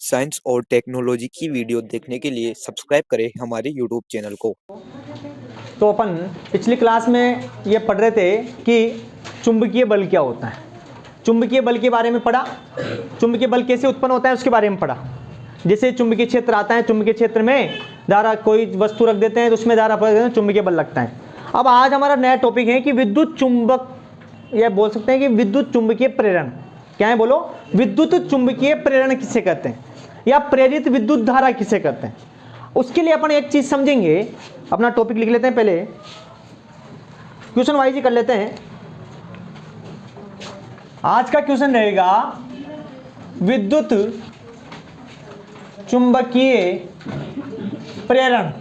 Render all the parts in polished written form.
Science और technology की video देखने के लिए सब्सक्राइब करें हमारे यूट्यूब चैनल को। तो अपन पिछली क्लास में ये पढ़ रहे थे कि चुंबकीय बल क्या होता है। चुंबकीय बल के बारे में पढ़ा, चुंबकीय बल कैसे उत्पन्न होता है उसके बारे में पढ़ा। जैसे चुंबकीय क्षेत्र आता है, चुंबकीय क्षेत्र में धारा, कोई वस्तु रख देते हैं तो उसमें धारा प्रयोग करते हैं, चुंबकीय बल लगता है। अब आज हमारा नया टॉपिक है कि विद्युत चुंबक, या बोल सकते हैं कि विद्युत चुंबकीय प्रेरण। क्या है बोलो? विद्युत चुंबकीय प्रेरण किसे कहते हैं, या प्रेरित विद्युत धारा किसे कहते हैं। उसके लिए अपन एक चीज समझेंगे। अपना टॉपिक लिख लेते हैं, पहले क्वेश्चन वाइज ही कर लेते हैं। आज का क्वेश्चन रहेगा विद्युत चुंबकीय प्रेरण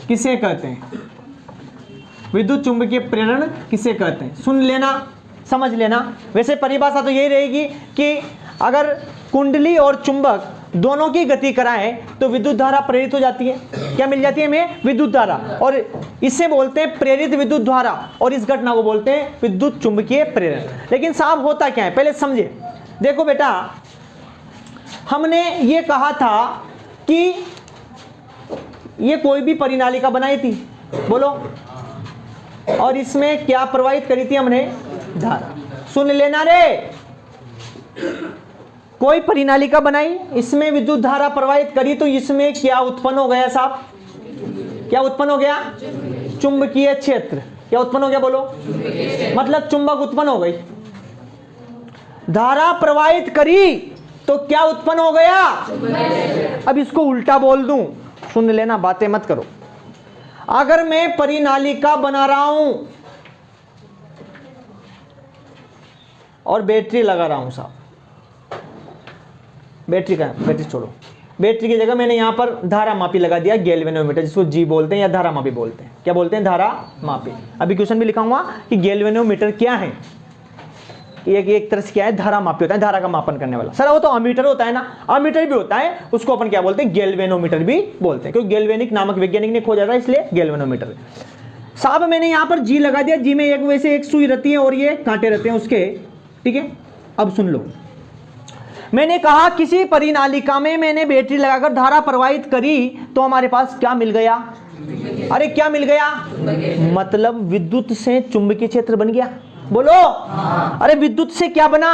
किसे कहते हैं। विद्युत चुंबकीय प्रेरण किसे कहते हैं, सुन लेना, समझ लेना। वैसे परिभाषा तो यही रहेगी कि अगर कुंडली और चुंबक दोनों की गति कराएं तो विद्युत धारा प्रेरित हो जाती है। क्या मिल जाती है हमें? विद्युत धारा। और इसे बोलते हैं प्रेरित विद्युत धारा, और इस घटना को बोलते हैं विद्युत चुंबकीय प्रेरण। लेकिन साहब होता क्या है, पहले समझे। देखो बेटा, हमने ये कहा था कि ये कोई भी परिनालिका बनाई थी, बोलो, और इसमें क्या प्रवाहित करी थी हमने? धारा। सुन लेना रे, कोई परिनालिका बनाई, इसमें विद्युत धारा प्रवाहित करी, तो इसमें क्या उत्पन्न हो गया साहब? क्या उत्पन्न हो गया? चुंबकीय क्षेत्र। क्या उत्पन्न हो गया बोलो? मतलब चुंबक उत्पन्न हो गई। धारा प्रवाहित करी तो क्या उत्पन्न हो गया? अब इसको उल्टा बोल दूं, सुन लेना, बातें मत करो। अगर मैं परिनालिका बना रहा हूं और बैटरी लगा रहा हूं साहब, बैटरी छोड़ो, बैटरी की जगह मैंने यहां पर धारा मापी लगा दिया, गैल्वेनोमीटर, जिसको जी बोलते हैं या धारा मापी बोलते हैं। क्या बोलते हैं? धारा मापी। अभी क्वेश्चन भी लिखाऊंगा कि गैल्वेनोमीटर क्या है। एक तरह से क्या है? धारा मापी होता है, धारा का मापन करने वाला। सर वो तो अमीटर होता है ना, अमीटर भी होता है, उसको अपन क्या बोलते हैं? गैल्वेनोमीटर भी बोलते हैं, क्योंकि गैल्वेनिक नामक वैज्ञानिक ने खोजा था, इसलिए गैल्वेनोमीटर। साहब मैंने यहां पर जी लगा दिया, जी में एक वैसे एक सुई रहती है और ये कांटे रहते हैं उसके, ठीक है। अब सुन लो, मैंने कहा किसी परिनालिका में मैंने बैटरी लगाकर धारा प्रवाहित करी तो हमारे पास क्या मिल गया? अरे क्या मिल गया? मतलब विद्युत से चुंबकीय क्षेत्र बन गया। बोलो। अरे विद्युत से क्या बना?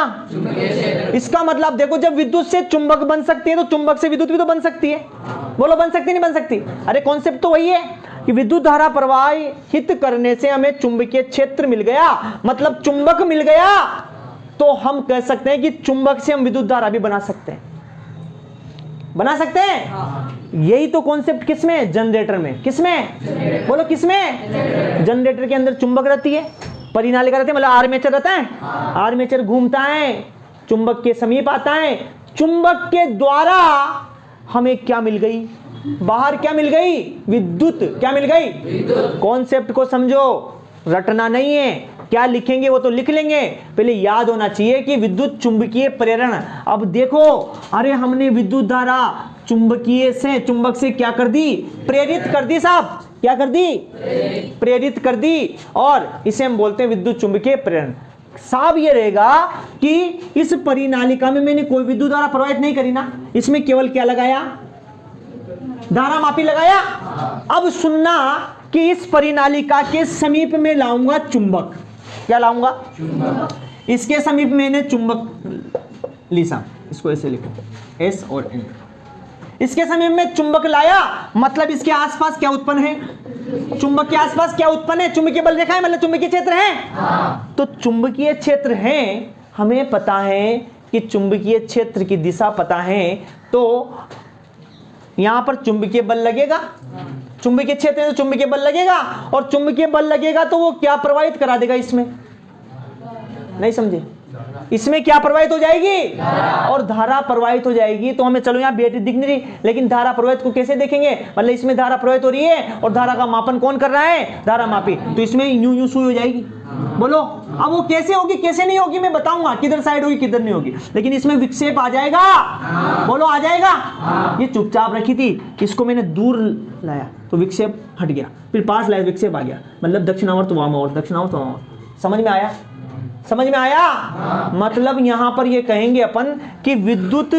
इसका मतलब देखो, जब विद्युत से चुंबक बन सकती है तो चुंबक से विद्युत भी तो बन सकती है। बोलो, बन सकती नहीं बन सकती? अरे कॉन्सेप्ट तो वही है कि विद्युत धारा प्रवाहित करने से हमें चुंबकीय क्षेत्र मिल गया, मतलब चुंबक मिल गया। तो हम कह सकते हैं कि चुंबक से हम विद्युत धारा भी बना सकते हैं। बना सकते हैं। यही तो कॉन्सेप्ट किसमें? जनरेटर में। किसमें? बोलो किसमें? जनरेटर के अंदर चुंबक रहती है, परिनालिका रहती है, मतलब आर्मेचर रहता है। आर्मेचर घूमता है, चुंबक के समीप आता है, चुंबक के द्वारा हमें क्या मिल गई? बाहर क्या मिल गई? विद्युत। क्या मिल गई? कॉन्सेप्ट को समझो, रटना नहीं है। क्या लिखेंगे वो तो लिख लेंगे, पहले याद होना चाहिए कि विद्युत चुंबकीय प्रेरण। अब देखो, अरे हमने विद्युत धारा चुंबकीय से, चुंबक से क्या कर दी? प्रेरित कर दी साहब। क्या कर दी? प्रेरित कर दी, और इसे हम बोलते हैं विद्युत चुंबकीय प्रेरण। साहब ये रहेगा कि इस परिनालिका में मैंने कोई विद्युत धारा प्रवाहित नहीं करी ना, इसमें केवल क्या लगाया? धारा मापी लगाया। अब सुनना कि इस परिनालिका के समीप में लाऊंगा चुंबक। क्या लाऊंगा? चुंबक। इसके समीप मैंने चुंबक ली साहब, इसको ऐसे लिखो, एस और एन। इसके समीप में चुंबक लाया, मतलब इसके आसपास क्या उत्पन्न है? चुंबक के आसपास क्या उत्पन्न है? चुंबकीय बल देखा है, मतलब चुंबकीय क्षेत्र है। तो चुंबकीय क्षेत्र है, हमें पता है कि चुंबकीय क्षेत्र की दिशा पता है, तो यहां पर चुंबकीय बल लगेगा। चुंबकीय क्षेत्र में तो चुंबकीय बल लगेगा, और चुंबकीय बल लगेगा तो वो क्या प्रवाहित करा देगा? इसमें नहीं समझे? इसमें क्या प्रवाहित हो जाएगी? और धारा प्रवाहित हो जाएगी। तो हमें, चलो यहाँ बैटरी दिख नहीं रही, लेकिन धारा प्रवाहित को कैसे देखेंगे? मतलब इसमें धारा प्रवाहित हो रही है और धारा का मापन कौन कर रहा है? धारा मापी। तो इसमें यूं यूं सुई हो जाएगी। बोलो, अब वो कैसे होगी कैसे नहीं होगी मैं बताऊंगा, किधर साइड होगी किधर नहीं होगी, लेकिन इसमें विक्षेप आ जाएगा। बोलो, आ जाएगा। ये चुपचाप रखी थी, इसको मैंने दूर लाया तो विक्षेप हट गया, फिर पास लाया विक्षेप आ गया, मतलब दक्षिणावर्त वामावर्त, दक्षिणावर्त वामावर्त। समझ में आया? समझ में आया? मतलब यहां पर ये कहेंगे अपन कि विद्युत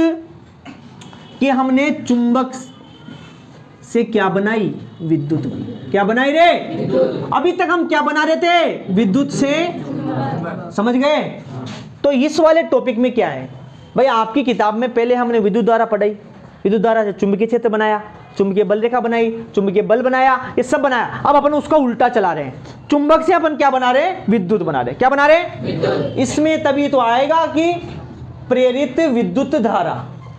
कि हमने चुंबक से क्या बनाई, विद्युत। क्या बनाई रे? अभी तक हम क्या बना रहे थे? विद्युत से। समझ गए? तो इस वाले टॉपिक में क्या है भाई, आपकी किताब में पहले हमने विद्युत धारा पढ़ाई, विद्युत धारा से चुंबकीय क्षेत्र बनाया, चुंबकीय बल रेखा बनाई, चुंबकीय बल बनाया, ये सब बनाया। अब अपन उसका उल्टा चला रहे हैं, चुंबक से अपन क्या बना रहे हैं? विद्युत बना रहे हैं। क्या बना रहे हैं? इसमें तभी तो आएगा कि प्रेरित विद्युत धारा।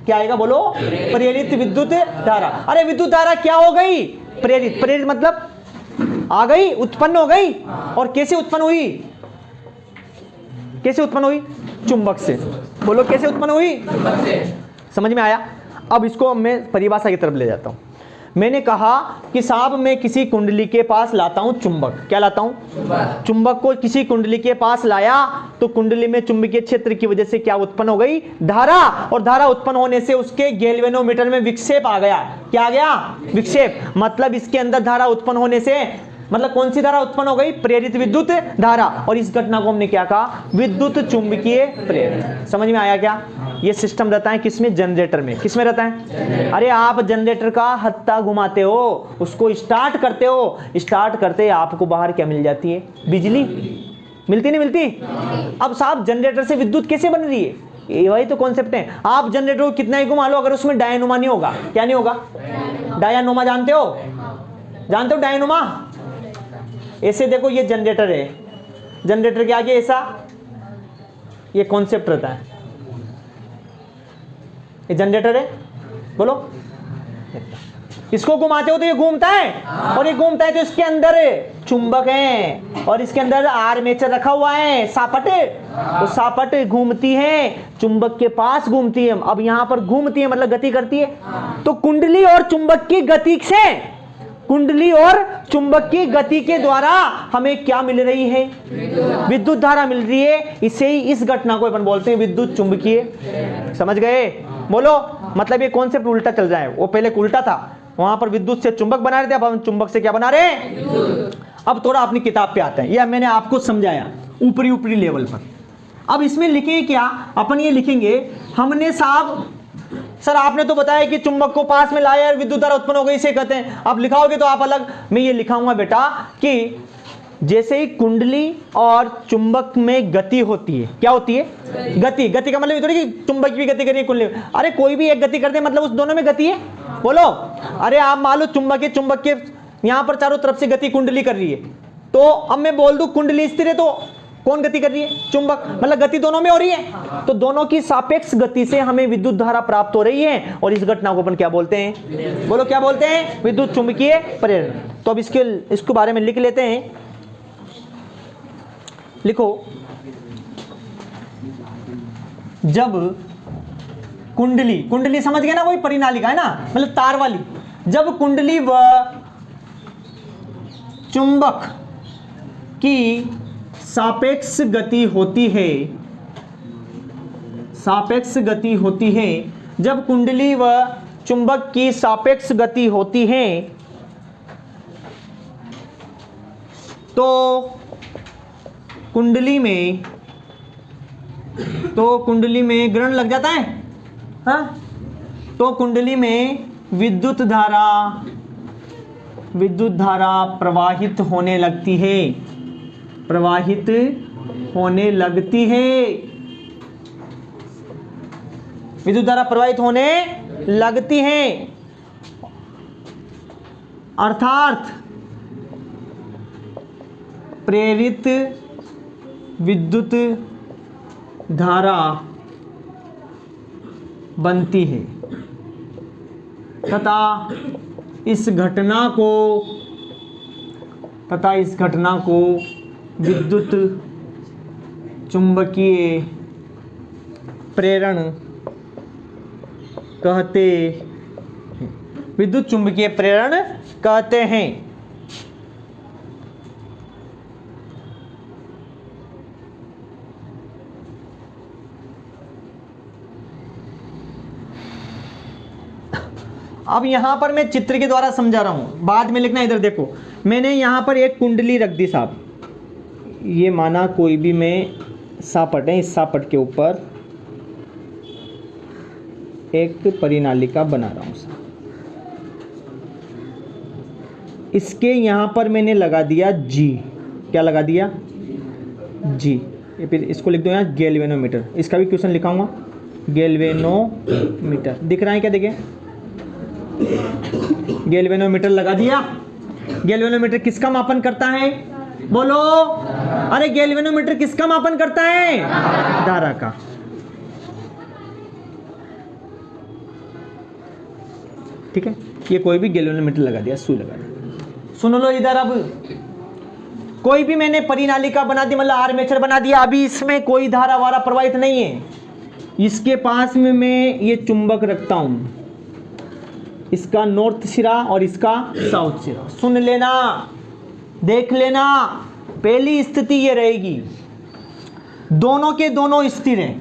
क्या आएगा बोलो? प्रेरित विद्युत धारा। अरे विद्युत धारा क्या हो गई? प्रेरित। प्रेरित मतलब आ गई, उत्पन्न हो गई। और कैसे उत्पन्न हुई? कैसे उत्पन्न हुई? चुंबक से। बोलो कैसे उत्पन्न हुई? चुंबक से। समझ में आया? अब इसको मैं परिभाषा की तरफ ले जाता हूं। मैंने कहा कि साहब मैं किसी कुंडली के पास लाता हूं चुंबक। क्या लाता हूं? चुंबक को किसी कुंडली के पास लाया तो कुंडली में चुंबकीय क्षेत्र की वजह से क्या उत्पन्न हो गई? धारा। और धारा उत्पन्न होने से उसके गैल्वेनोमीटर में विक्षेप आ गया। क्या आ गया? विक्षेप। मतलब इसके अंदर धारा उत्पन्न होने से, मतलब कौन सी धारा उत्पन्न हो गई? प्रेरित विद्युत धारा। और इस घटना को हमने क्या कहा? विद्युत चुंबकीय प्रेरण। समझ में आया क्या? ये सिस्टम रहता है किसमें? जनरेटर में। किसमें रहता है? अरे आप जनरेटर का हत्था घुमाते हो, उसको स्टार्ट करते हो, स्टार्ट करते आपको बाहर क्या मिल जाती है? बिजली। मिलती नहीं मिलती? अब साहब जनरेटर से विद्युत कैसे बन रही है? ये वही तो कॉन्सेप्ट है। आप जनरेटर को कितना ही घुमा लो, अगर उसमें डायनुमा नहीं होगा, क्या नहीं होगा? डायनुमा जानते हो? जानते हो डायनुमा? ऐसे देखो, ये जनरेटर है, जनरेटर के आगे ऐसा ये कॉन्सेप्ट रहता है। ये जनरेटर है, बोलो। इसको घुमाते हो तो ये घूमता है, और ये घूमता है तो इसके अंदर चुंबक है, और इसके अंदर आर्मेचर रखा हुआ है, सापट। तो सापट घूमती है, चुंबक के पास घूमती है। अब यहां पर घूमती है मतलब गति करती है। तो कुंडली और चुंबक की गति से, कुंडली और चुंबक की गति के द्वारा हमें क्या मिल रही है? विद्युत धारा मिल रही है। इसे ही, इस घटना को अपन बोलते हैं विद्युत चुंबकीय। समझ गए? बोलो। मतलब ये कॉन्सेप्ट उल्टा चल रहा है, वो पहले उल्टा था, वहां पर विद्युत से चुंबक बना रहे थे, अब हम चुंबक से क्या बना रहे हैं? अब थोड़ा अपनी किताब पे आते हैं, यह मैंने आपको समझाया ऊपरी ऊपरी लेवल पर। अब इसमें लिखेंगे क्या? अपन ये लिखेंगे, हमने साहब सर आपने तो बताया कि चुंबक को पास में लाया और विद्युत धारा उत्पन्न हो गई, इसे कहते हैं। अब लिखाओगे तो आप अलग, मैं ये लिखाऊंगा बेटा कि जैसे ही कुंडली और चुंबक में गति होती है, क्या होती है? गति। गति का मतलब ये थोड़ी कि चुंबक भी गति कर रही है, कुंडली। अरे कोई भी एक गति कर दे मतलब उस दोनों में गति है। बोलो। अरे आप मान लो चुंबक के यहां पर चारों तरफ से गति कुंडली कर रही है, तो अब मैं बोल दूं कुंडली स्थिर है, तो कौन गति कर रही है? चुंबक। मतलब गति दोनों में हो रही है, तो दोनों की सापेक्ष गति से हमें विद्युत धारा प्राप्त हो रही है, और इस घटना को अपन क्या बोलते हैं? बोलो क्या बोलते हैं? विद्युत चुंबकीय प्रेरण। तो अब इसके बारे में लिख लेते हैं। लिखो, जब कुंडली, कुंडली समझ गए ना, वही परिनालिका है ना, मतलब तार वाली। जब कुंडली व चुंबक की सापेक्ष गति होती है, सापेक्ष गति होती है, जब कुंडली व चुंबक की सापेक्ष गति होती है तो कुंडली में ग्रहण लग जाता है। हाँ, तो कुंडली में विद्युत धारा प्रवाहित होने लगती है, प्रवाहित होने लगती है। विद्युत धारा प्रवाहित होने लगती है, अर्थात प्रेरित विद्युत धारा बनती है, तथा इस घटना को विद्युत चुंबकीय प्रेरण कहते हैं। विद्युत चुंबकीय प्रेरण कहते हैं। अब यहां पर मैं चित्र के द्वारा समझा रहा हूं, बाद में लिखना। इधर देखो, मैंने यहां पर एक कुंडली रख दी साहब, ये माना कोई भी मैं सापट है, इस सापट के ऊपर एक परिनालिका बना रहा हूँ सर। इसके यहाँ पर मैंने लगा दिया जी। क्या लगा दिया? जी। फिर इसको लिख दो यहाँ गैल्वेनोमीटर। इसका भी क्वेश्चन लिखाऊंगा, गैल्वेनोमीटर। दिख रहा है क्या? देखिए गैल्वेनोमीटर लगा दिया। गैल्वेनोमीटर किसका मापन करता है? बोलो। अरे गैल्वेनोमीटर किसका मापन करता है? धारा का। ठीक है, ये कोई भी गैल्वेनोमीटर लगा दिया, सुई लगा दिया। सुन लो इधर, अब कोई भी मैंने परिनालिका बना दी, मतलब आर्मेचर बना दिया। अभी इसमें कोई धारा वारा प्रवाहित नहीं है। इसके पास में मैं ये चुंबक रखता हूं, इसका नॉर्थ सिरा और इसका साउथ सिरा। सुन लेना, देख लेना, पहली स्थिति ये रहेगी, दोनों के दोनों स्थिर हैं,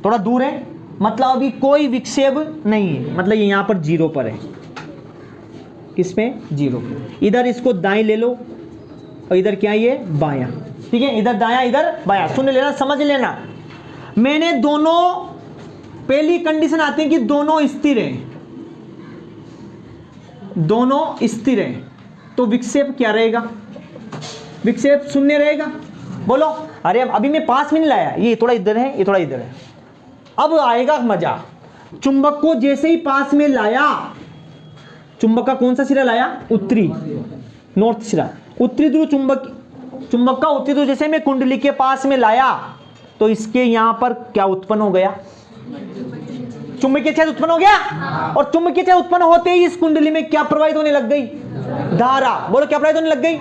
थोड़ा दूर है, मतलब अभी कोई विक्षेप नहीं है, मतलब ये यहां पर जीरो पर है। किसमें? जीरो पर। इधर इसको दाएं ले लो और इधर क्या, ये बायां। ठीक है, इधर दायां इधर बायां। सुन लेना, समझ लेना, मैंने दोनों, पहली कंडीशन आती है कि दोनों स्थिर हैं, दोनों स्थिर हैं, तो विक्षेप क्या रहेगा? विक्षेप शून्य रहेगा। बोलो। अरे अभी मैं पास में नहीं लाया, ये थोड़ा इधर है, ये थोड़ा इधर है। अब आएगा मजा। चुंबक को जैसे ही पास में लाया, चुंबक का कौन सा सिरा लाया? उत्तरी, नॉर्थ सिरा। उत्तरी ध्रुव चुंबक का उत्तरी ध्रुव जैसे मैं कुंडली के पास में लाया, तो इसके यहां पर क्या उत्पन्न हो गया? चुंबकीय क्षेत्र उत्पन्न हो गया। और चुंबकीय क्षेत्र उत्पन्न होते ही इस कुंडली में क्या प्रवाहित होने लग गई? धारा। बोलो, क्या प्रवाहित होने लग गई?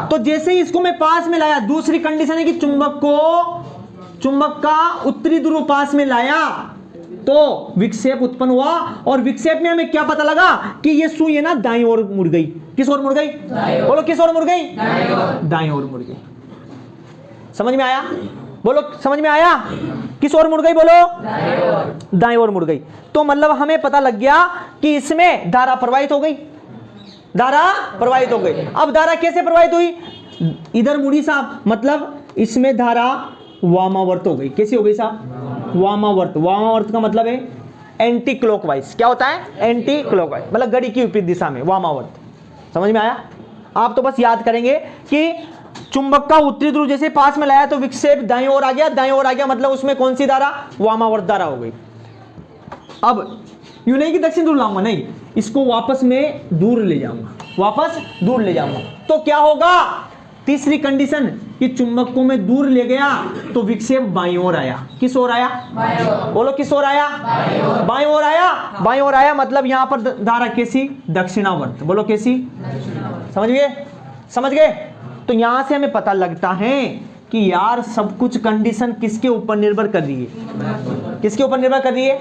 तो जैसे ही इसको मैं पास में लाया, दूसरी कंडीशन है कि चुंबक का उत्तरी ध्रुव पास में लाया, तो विक्षेप उत्पन्न हुआ। और विक्षेप में हमें क्या पता लगा कि ये सुई है ना, दाईं ओर मुड़ गई। किस ओर मुड़ गई? बोलो, किस ओर मुड़ गई? दाईं ओर मुड़ गई। समझ में आया? बोलो, समझ में आया? किस ओर मुड़ गई? बोलो, दाईं ओर मुड़ गई। तो मतलब हमें पता लग गया कि इसमें धारा प्रवाहित हो गई, धारा प्रवाहित हो गई। अब धारा कैसे प्रवाहित हुई? इधर मुड़ी साहब, मतलब इसमें धारा वामावर्त हो गई। कैसी हो गई साहब? वामावर्त। वामावर्त का मतलब है एंटी क्लॉकवाइज। क्या होता है? एंटी क्लॉकवाइज, मतलब घड़ी की विपरीत दिशा में, वामावर्त। समझ में आया? आप तो बस याद करेंगे कि चुंबक का उत्तरी ध्रुव जैसे पास में लाया तो विक्षेप दाईं ओर आ गया, दाईं ओर आ गया, मतलब उसमें कौन सी धारा? वामावर्त धारा हो गई। अब यूं नहीं कि दक्षिण ध्रुव लाऊंगा, नहीं, इसको वापस में दूर ले जाऊंगा, वापस दूर ले जाऊंगा। तो क्या होगा? तीसरी कंडीशन कि चुंबक को मैं दूर ले गया तो विक्षेप बाईं ओर आया। किस ओर आया? बोलो, किस ओर आया? बाईं ओर आया। बाईं ओर आया, मतलब यहां पर धारा कैसी? दक्षिणावर्त। बोलो, कैसी? समझ गए? समझ गए? तो यहां से हमें पता लगता है कि यार सब कुछ कंडीशन किसके ऊपर निर्भर कर रही है? किसके ऊपर निर्भर कर रही है?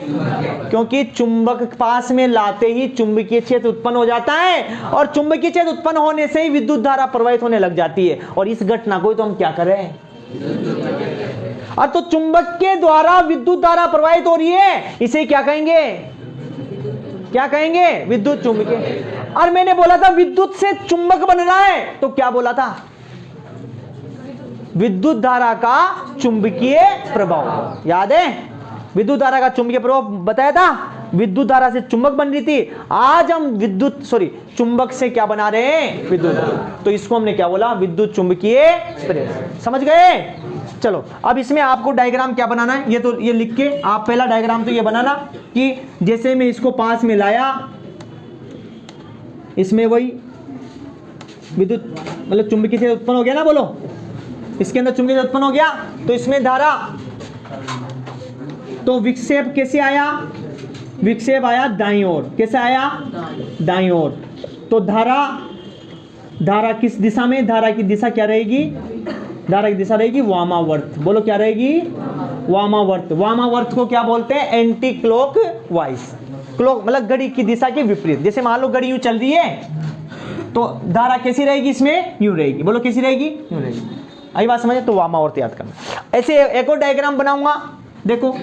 क्योंकि चुंबक पास में लाते ही चुंबकीय क्षेत्र उत्पन्न हो जाता है, और चुंबकीय क्षेत्र उत्पन्न होने से ही विद्युत धारा प्रवाहित होने लग जाती है। और इस घटना को तो हम क्या कर रहे हैं? और तो चुंबक के द्वारा विद्युत धारा प्रवाहित हो रही है, इसे क्या कहेंगे? क्या कहेंगे? विद्युत चुंबकीय। और मैंने बोला था विद्युत से चुंबक बन रहा है, तो क्या बोला था? विद्युत धारा का चुंबकीय प्रभाव। याद है? विद्युत धारा का चुंबकीय प्रभाव बताया था। विद्युत धारा से चुंबक बन रही थी, आज हम चुंबक से क्या बना रहे हैं? विद्युत। तो इसको हमने क्या बोला? विद्युत चुंबकीय प्रेस। समझ गए? चलो, अब इसमें आपको डायग्राम क्या बनाना है, ये तो ये लिख के आप पहला डायग्राम तो ये बनाना कि जैसे मैं इसको पास में लाया, इसमें वही विद्युत मतलब चुंबकीय क्षेत्र उत्पन्न हो गया ना। बोलो, इसके अंदर चुंबकीय क्षेत्र उत्पन्न हो गया, तो इसमें धारा, तो विक्षेप कैसे आया? विक्षेप आया दाईं ओर। कैसे आया? दाईं ओर। तो धारा किस दिशा में? धारा की दिशा क्या रहेगी? धारा की दिशा रहेगी वामावर्त। बोलो, क्या रहेगी? वामावर्त। वामावर्त को क्या बोलते हैं? Anti clock wise. क्लॉक मतलब घड़ी की दिशा के विपरीत। जैसे मान लो घड़ी यूं चल रही है, तो धारा कैसी रहेगी? इसमें यूं रहेगी। बोलो, कैसी रहेगी? यूं रहेगी। आई बात समझे? तो वामावर्त याद करना। ऐसे एक और डायग्राम बनाऊंगा, देखो।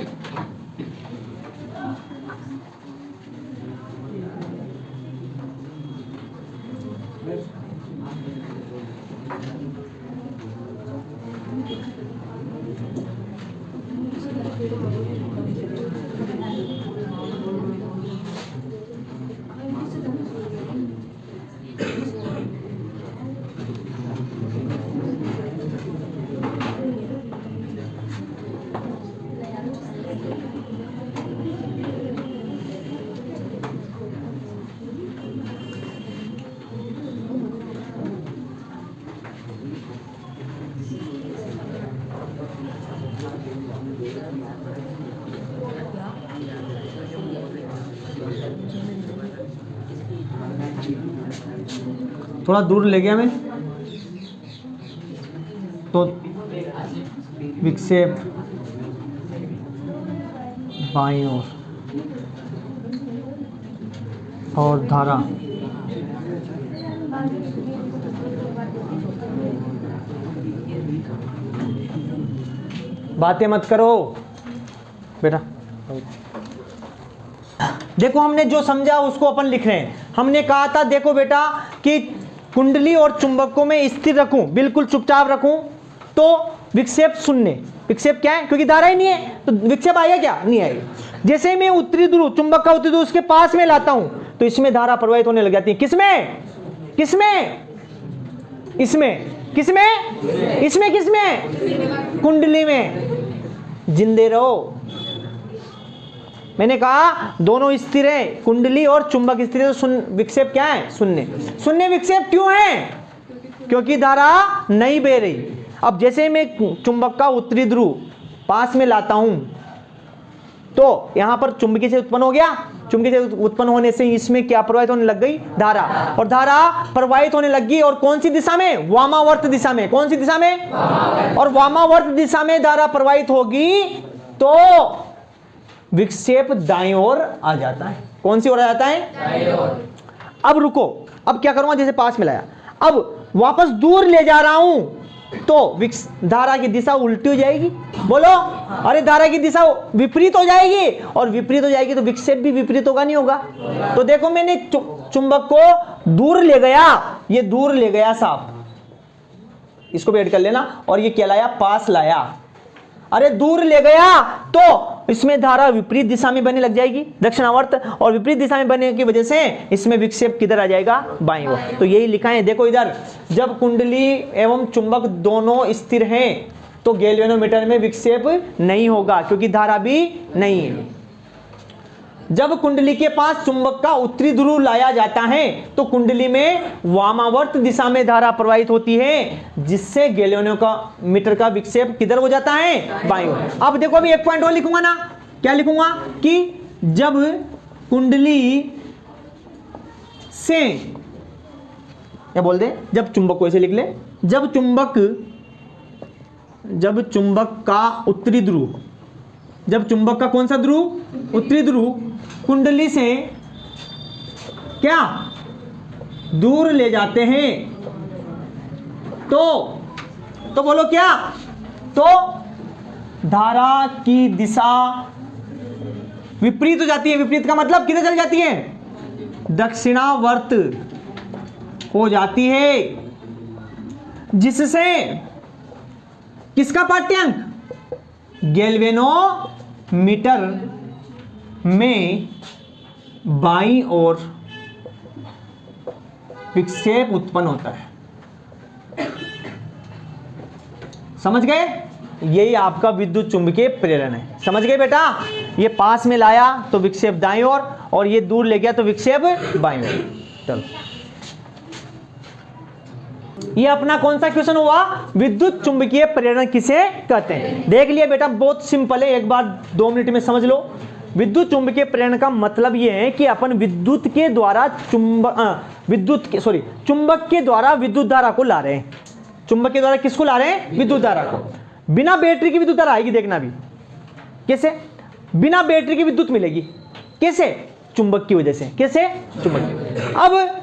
थोड़ा दूर ले गया मैं, तो विक्षेप बाईं ओर और धारा बातें मत करो बेटा। देखो हमने जो समझा उसको अपन लिख रहे हैं। हमने कहा था देखो बेटा कि कुंडली और चुंबकों में स्थिर रखूं, बिल्कुल चुपचाप रखूं, तो विक्षेप शून्य। विक्षेप क्या है? क्योंकि धारा ही नहीं है तो विक्षेप आएगा क्या? नहीं आएगा। जैसे मैं उत्तरी ध्रुव, चुंबक का उत्तरी ध्रुव उसके पास में लाता हूं तो इसमें धारा प्रवाहित होने लग जाती है। किसमें? किसमें? इसमें। किसमें? इसमें। किसमें? कुंडली में। जिंदे रहो। मैंने कहा दोनों स्थिर है, कुंडली और चुंबक स्थिर है, तो विक्षेप क्या है? शून्य। शून्य विक्षेप क्यों है? क्योंकि धारा नहीं बह रही। अब जैसे मैं चुंबक का उत्तरी ध्रुव पास में लाता हूं तो यहां पर चुंबकीय से उत्पन्न हो गया। चुंबकीय से उत्पन्न होने से इसमें क्या प्रवाहित होने लग गई? धारा। और धारा प्रवाहित होने लगी और कौन सी दिशा में? वामावर्त दिशा में। कौन सी दिशा में? और वामावर्त दिशा में धारा प्रवाहित होगी तो विक्षेप दाईं ओर आ जाता है। कौन सी ओर आ जाता है? दाईं ओर। अब रुको, अब क्या करूंगा? जैसे पास में लाया, अब वापस दूर ले जा रहा हूं तो धारा की दिशा उल्टी हो जाएगी। बोलो, अरे धारा की दिशा विपरीत हो जाएगी, और विपरीत हो जाएगी तो विक्षेप भी विपरीत होगा नहीं होगा? तो देखो मैंने चुंबक को दूर ले गया, ये दूर ले गया साहब, इसको भी ऐड कर लेना, और ये क्या लाया? पास लाया। अरे दूर ले गया तो इसमें धारा विपरीत दिशा में बने लग जाएगी, दक्षिणावर्त, और विपरीत दिशा में बनने की वजह से इसमें विक्षेप किधर आ जाएगा? बाईं ओर। तो यही लिखा है, देखो इधर, जब कुंडली एवं चुंबक दोनों स्थिर हैं तो गैल्वेनोमीटर में विक्षेप नहीं होगा क्योंकि धारा भी नहीं है। जब कुंडली के पास चुंबक का उत्तरी ध्रुव लाया जाता है तो कुंडली में वामावर्त दिशा में धारा प्रवाहित होती है, जिससे गैल्वेनोमीटर का विक्षेप किधर हो जाता है? बाईं ओर। अब देखो अभी एक पॉइंट और लिखूंगा ना, क्या लिखूंगा? कि जब कुंडली से, क्या बोल दे, जब चुंबक को ऐसे लिख ले, जब चुंबक का उत्तरी ध्रुव, जब चुंबक का कौन सा ध्रुव? उत्तरी ध्रुव कुंडली से क्या दूर ले जाते हैं तो बोलो क्या? तो धारा की दिशा विपरीत हो जाती है। विपरीत का मतलब किधर चल जाती है? दक्षिणावर्त हो जाती है, जिससे किसका पाठ्यांक? गैल्वेनोमीटर में बाईं ओर विक्षेप उत्पन्न होता है। समझ गए? यही आपका विद्युत चुंबकीय प्रेरण है। समझ गए बेटा? ये पास में लाया तो विक्षेप दाईं ओर, और ये दूर ले गया तो विक्षेप बाईं ओर। चलो, ये अपना कौन सा क्वेश्चन हुआ? विद्युत चुंबकीय प्रेरण किसे कहते हैं? देख लिया बेटा, बहुत सिंपल है, एक बार 2 मिनट में समझ लो। विद्युत चुंबकीय प्रेरण का मतलब यह है कि अपन विद्युत के द्वारा चुंबक के द्वारा विद्युत धारा को ला रहे हैं। चुंबक के द्वारा किसको ला रहे हैं? विद्युत धारा को। बिना बैटरी की विद्युत धारा आएगी, देखना भी कैसे? बिना बैटरी की विद्युत मिलेगी। कैसे? चुंबक की वजह से। कैसे? चुंबक। अब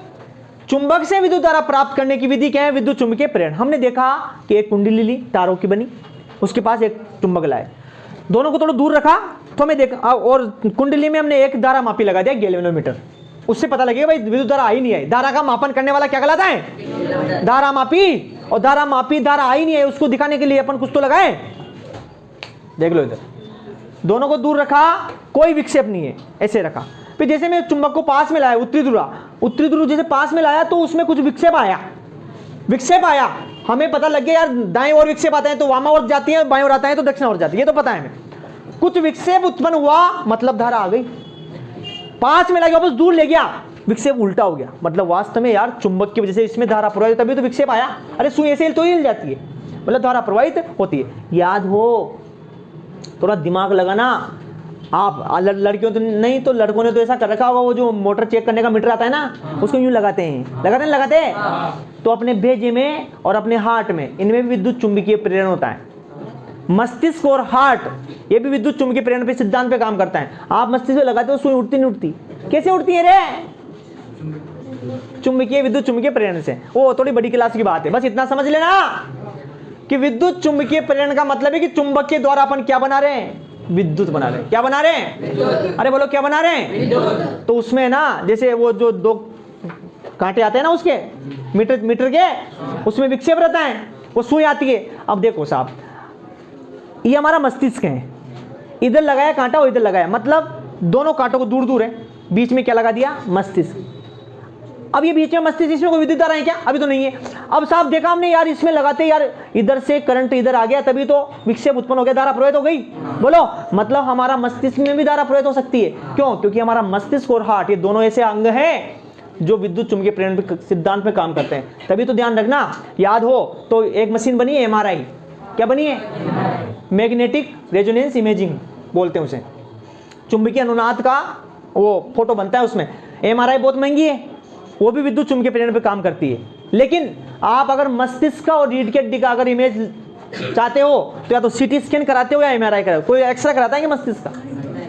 चुंबक से विद्युत धारा प्राप्त करने की विधि क्या है? विद्युत चुंबकीय प्रेरण। हमने देखा कि एक कुंडली ली, तारों की बनी, उसके पास एक चुंबक लाए, दोनों को थोड़ा दूर रखा तो हमें देखा, और कुंडली में हमने एक धारा मापी लगा दिया, गैल्वेनोमीटर। उससे पता लगेगा भाई विद्युत धारा आई नहीं आई। धारा का मापन करने वाला क्या कहलाता है? धारा मापी। और धारा मापी, धारा आई नहीं है, उसको दिखाने के लिए अपन कुछ तो लगाए। देख लो इधर, दोनों को दूर रखा, कोई विक्षेप नहीं है, ऐसे रखा। फिर जैसे मैं चुंबक को पास में लाया, उत्तरी ध्रुव जैसे पास में लाया तो उसमें कुछ विक्षेप आया। हमें पता लग गया यार दाएं ओर विक्षेप आता है तो वामावर्त जाती है, बाएं ओर आता है तो दक्षिणावर्त जाती है, ये तो पता है हमें। कुछ विक्षेप उत्पन्न हुआ मतलब धारा आ गई। पास में लगे, वापस दूर ले गया, विक्षेप उल्टा हो गया, मतलब वास्तव में यार चुंबक की वजह से इसमें धारा प्रवाहित, तभी तो विक्षेप आया। अरे सुई ऐसे तो हिल जाती है, मतलब धारा प्रवाहित होती है। याद हो, थोड़ा दिमाग लगाना। आप लड़कियों तो नहीं, तो लड़कों ने तो ऐसा कर रखा होगा, वो जो मोटर चेक करने का मीटर आता है ना, उसको यूं लगाते हैं, लगाते तो अपने भेजे में और अपने हार्ट में, इनमें भी विद्युत चुंबकीय प्रेरण होता है। मस्तिष्क और हार्ट ये भी विद्युत चुंबकीय प्रेरण पे सिद्धांत पे काम करता है। आप मस्तिष्क में लगाते हो, सुई उठती नहीं उठती? कैसे उठती है रे? चुंबकीय, विद्युत चुंबकीय प्रेरण से। वो थोड़ी बड़ी क्लास की बात है, बस इतना समझ लेना कि विद्युत चुंबकीय प्रेरण का मतलब है कि चुंबक के द्वारा अपन क्या बना रहे हैं? विद्युत बना रहे हैं। क्या बना रहे हैं? अरे बोलो क्या बना रहे हैं? तो उसमें ना, जैसे वो जो दो कांटे आते हैं ना उसके मीटर के, उसमें विक्षेप रहता है, वो सुई आती है। अब देखो साहब, ये हमारा मस्तिष्क है, इधर लगाया कांटा और इधर लगाया, मतलब दोनों कांटों को दूर दूर है, बीच में क्या लगा दिया? मस्तिष्क। अब ये बीच में मस्तिष्क, इसमें कोई विद्युत धारा है क्या? अभी तो नहीं है। अब साहब देखा हमने यार, इसमें लगाते यार इधर से करंट इधर आ गया, तभी तो विक्षेप उत्पन्न हो गया, धारा प्रवाहित हो गई। बोलो, मतलब हमारा मस्तिष्क में भी धारा प्रवाहित हो सकती है। क्यों? क्योंकि हमारा मस्तिष्क और हार्ट ये दोनों ऐसे अंग हैं जो विद्युत चुंबकीय प्रेरण सिद्धांत पे काम करते हैं। तभी तो ध्यान रखना, याद हो तो एक मशीन बनी है MRI। क्या बनी है? मैग्नेटिक रेजोनेंस इमेजिंग बोलते हैं उसे। चुंबकीय अनुनाद का वो फोटो बनता है उसमें। MRI बहुत महंगी है, वो भी विद्युत चुंबकीय प्रेरण पे काम करती है। लेकिन आप अगर मस्तिष्क का और रीढ़ की हड्डी का अगर इमेज चाहते हो तो या तो CT स्कैन कराते हो या MRI कराते हो। कोई एक्सरे कराता है कि मस्तिष्क का?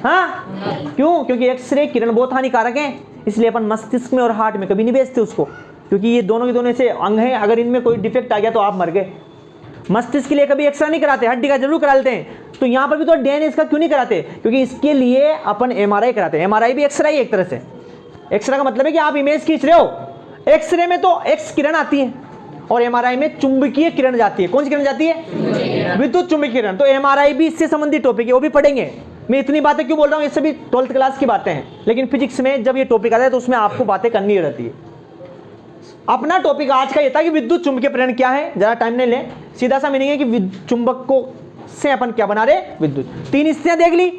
हाँ, क्यों? क्योंकि एक्सरे किरण बहुत हानिकारक है, इसलिए अपन मस्तिष्क में और हार्ट में कभी नहीं भेजते उसको, क्योंकि ये दोनों के दोनों ऐसे अंग हैं, अगर इनमें कोई डिफेक्ट आ गया तो आप मर गए। मस्तिष्क के लिए कभी एक्सरे नहीं कराते, हड्डी का जरूर करा लेते हैं। तो यहाँ पर भी तो DNA इसका क्यों नहीं कराते? क्योंकि इसके लिए अपन MRI कराते हैं। MRI भी एक्सरे ही एक तरह से। एक्सरे का मतलब है कि आप इमेज खींच रहे हो। एक्सरे में तो एक्स किरण आती है और MRI में चुंबकीय किरण जाती है। कौन सी किरण जाती है? विद्युत चुंबकीय किरण। तो MRI भी इससे संबंधित टॉपिक है, वो भी पढ़ेंगे। मैं इतनी बातें क्यों बोल रहा हूँ? ये सभी 12th क्लास की बातें हैं, लेकिन फिजिक्स में जब ये टॉपिक आता है तो उसमें आपको बातें करनी रहती है। अपना टॉपिक आज का ये था कि विद्युत चुंबकीय प्रेरण क्या है। जरा टाइम नहीं ले, सीधा सा मीनिंग है कि चुंबक को से अपन क्या बना रहे? विद्युत। 3 स्थितियां देख ली,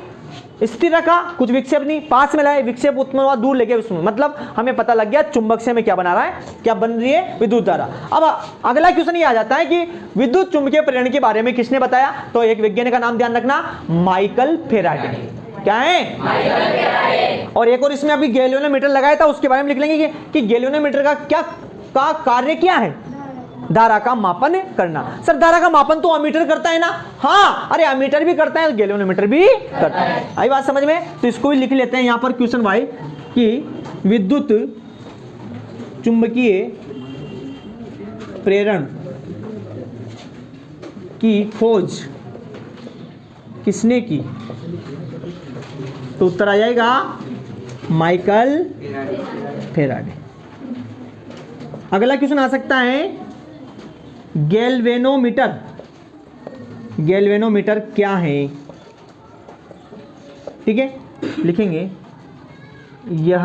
स्थिर रखा, कुछ विक्षेप नहीं, पास में लाए, विक्षेप उत्पन्न हुआ, दूर लेके उसमें, मतलब हमें पता लग गया चुंबक से हमें क्या बना रहा है, क्या बन रही है? विद्युत धारा। अब अगला क्वेश्चन ये आ जाता है कि विद्युत चुंबकीय प्रेरण के बारे में किसने बताया? तो एक वैज्ञानिक का नाम ध्यान रखना, माइकल फैराडे। क्या है? Michael Faraday. और एक और इसमें अभी गैलियोनोमीटर लगाया था, उसके बारे में लिख लेंगे कि गैलियोनोमीटर का क्या का कार्य क्या है? धारा का मापन करना। सर धारा का मापन तो अमीटर करता है ना? हाँ, अरे अमीटर भी करता है, गैलियोनोमीटर भी करता है। आई बात समझ में? तो इसको भी लिख लेते हैं यहाँ पर क्वेश्चन वाई कि विद्युत चुंबकीय प्रेरण की खोज किसने की? तो उत्तर आ जाएगा माइकल फैराडे। अगला क्वेश्चन आ सकता है गैल्वेनोमीटर। गैल्वेनोमीटर क्या है? ठीक है, लिखेंगे यह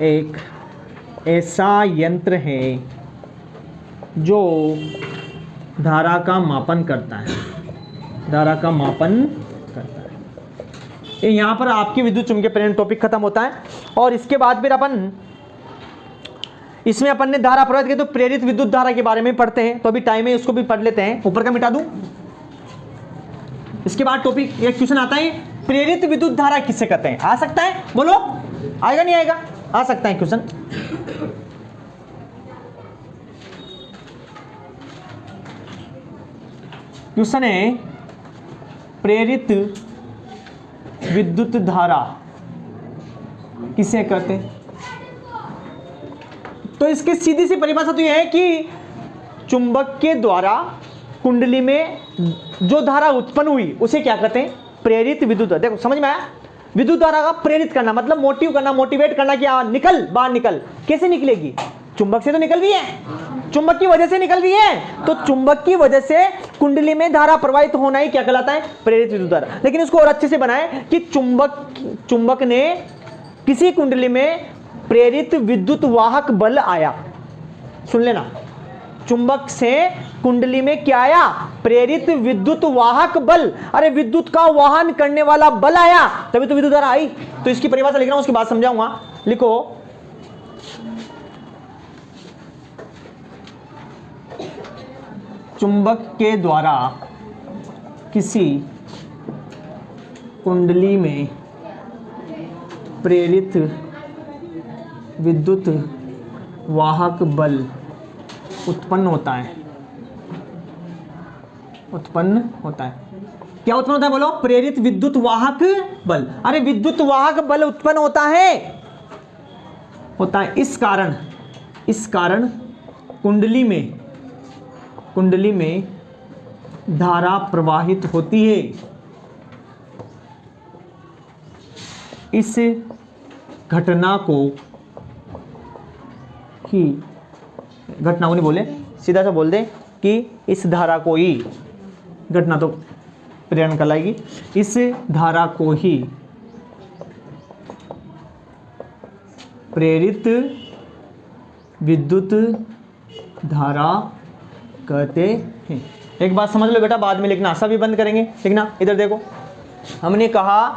एक ऐसा यंत्र है जो धारा का मापन करता है। धारा का मापन करता है। यहाँ पर आपकी विद्युत चुंबकीय प्रेरण टॉपिक खत्म होता है। और इसके बाद फिर अपन इसमें अपन ने धारा प्रवाहित की तो प्रेरित विद्युत धारा के बारे में पढ़ते हैं। तो अभी टाइम है, उसको भी पढ़ लेते हैं। ऊपर का मिटा दूं। इसके बाद टॉपिक एक क्वेश्चन आता है, प्रेरित विद्युत धारा किससे कहते हैं? आ सकता है? बोलो, आएगा नहीं आएगा? आ सकता है क्वेश्चन। क्वेश्चन है प्रेरित विद्युत धारा किसे कहते हैं? तो इसकी सीधी सी परिभाषा तो यह है कि चुंबक के द्वारा कुंडली में जो धारा उत्पन्न हुई उसे क्या कहते हैं? प्रेरित विद्युत धारा। देखो समझ में आया? विद्युत धारा का प्रेरित करना मतलब मोटिव करना, मोटिवेट करना कि निकल, बाहर निकल। कैसे निकलेगी? चुंबक से तो निकल रही है, चुंबक की वजह से निकल रही है। तो चुंबक की वजह से कुंडली में धारा प्रवाहित होना ही क्या कहलाता है? प्रेरित विद्युत धारा। लेकिन इसको और अच्छे से बनाए कि चुंबक ने किसी कुंडली में प्रेरित विद्युत वाहक बल आया। सुन लेना, चुंबक से कुंडली में क्या आया? प्रेरित विद्युत वाहक बल। अरे विद्युत का वाहन करने वाला बल आया, तभी तो विद्युत धारा आई। तो इसकी परिभाषा लिख रहा हूं, उसकी बात समझाऊंगा। लिखो, चुंबक के द्वारा किसी कुंडली में प्रेरित विद्युत वाहक बल उत्पन्न होता है। क्या उत्पन्न होता है बोलो? प्रेरित विद्युत वाहक बल। अरे विद्युत वाहक बल उत्पन्न होता है। इस कारण कुंडली में धारा प्रवाहित होती है। इस घटना को नहीं बोले, सीधा सा बोल दे कि इस धारा को ही, घटना तो प्रेरण कहलाएगी, इस धारा को ही प्रेरित विद्युत धारा कहते हैं। एक बात समझ लो बेटा, बाद में लिखना, सभी बंद करेंगे लिखना। इधर देखो, हमने कहा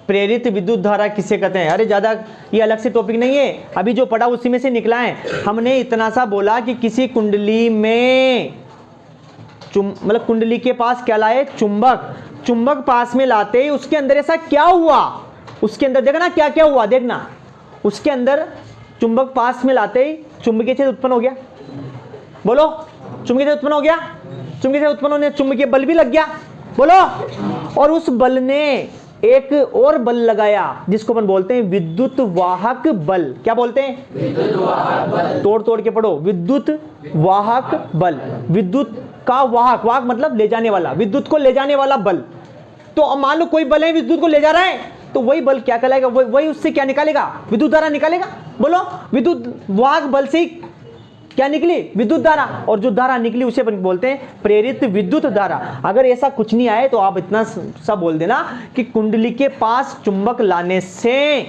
प्रेरित विद्युत धारा किसे कहते हैं। अरे ज़्यादा ये अलग से टॉपिक नहीं है, अभी जो पढ़ा उसी में से निकला है। हमने इतना सा बोला कि किसी कुंडली में मतलब कुंडली के पास क्या लाए? चुंबक पास में लाते ही उसके अंदर ऐसा क्या हुआ, उसके अंदर देखना क्या क्या हुआ, देखना उसके अंदर चुंबक पास में लाते ही चुंबकीय क्षेत्र उत्पन्न हो गया। बोलो, चुंबकीय क्षेत्र उत्पन्न हो गया। चुंबकीय क्षेत्र उत्पन्न होने चुंबकीय बल भी लग गया। बोलो, और उस बल ने एक और बल लगाया जिसको अपन बोलते हैं विद्युत वाहक बल। क्या बोलते हैं? विद्युत वाहक बल। तोड़ के पढ़ो, विद्युत वाहक बल। विद्युत का वाहक, वाहक मतलब ले जाने वाला, विद्युत को ले जाने वाला बल। तो मान लो कोई बल है विद्युत को ले जा रहा है, तो वही बल क्या कहलाएगा? वही उससे क्या निकालेगा? विद्युत धारा निकालेगा। बोलो, विद्युत वाहक बल से क्या निकली? विद्युत धारा। और जो धारा निकली उसे अपन बोलते हैं प्रेरित विद्युत धारा। अगर ऐसा कुछ नहीं आए तो आप इतना सा बोल देना कि कुंडली के पास चुंबक लाने से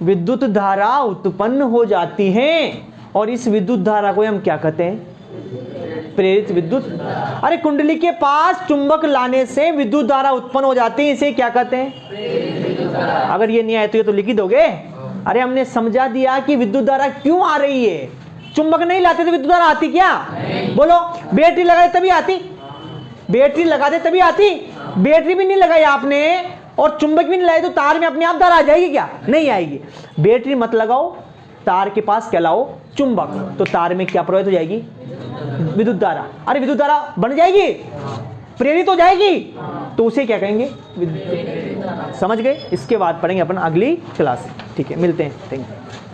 विद्युत धारा उत्पन्न हो जाती है, और इस विद्युत धारा को हम क्या कहते हैं? प्रेरित विद्युत। अरे कुंडली के पास चुंबक लाने से विद्युत धारा उत्पन्न हो जाती है, इसे क्या कहते हैं? अगर ये नहीं आए तो ये तो लिख ही दोगे। अरे हमने समझा दिया कि विद्युत धारा क्यों आ रही है। चुंबक नहीं लाते तो विद्युत धारा आती क्या? बोलो, बैटरी लगाए तभी आती, बैटरी लगा दे तभी आती। बैटरी भी नहीं लगाई आपने और चुंबक भी नहीं लाए तो तार में अपने आप धारा आ जाएगी क्या? नहीं आएगी। बैटरी मत लगाओ, तार के पास क्या लाओ? चुंबक। तो तार में क्या प्रवाहित हो जाएगी? विद्युत धारा। अरे विद्युत धारा बन जाएगी, प्रेरित हो जाएगी, तो उसे क्या कहेंगे? समझ गए? इसके बाद पढ़ेंगे अपन अगली क्लास। ठीक है, मिलते हैं। Thank you.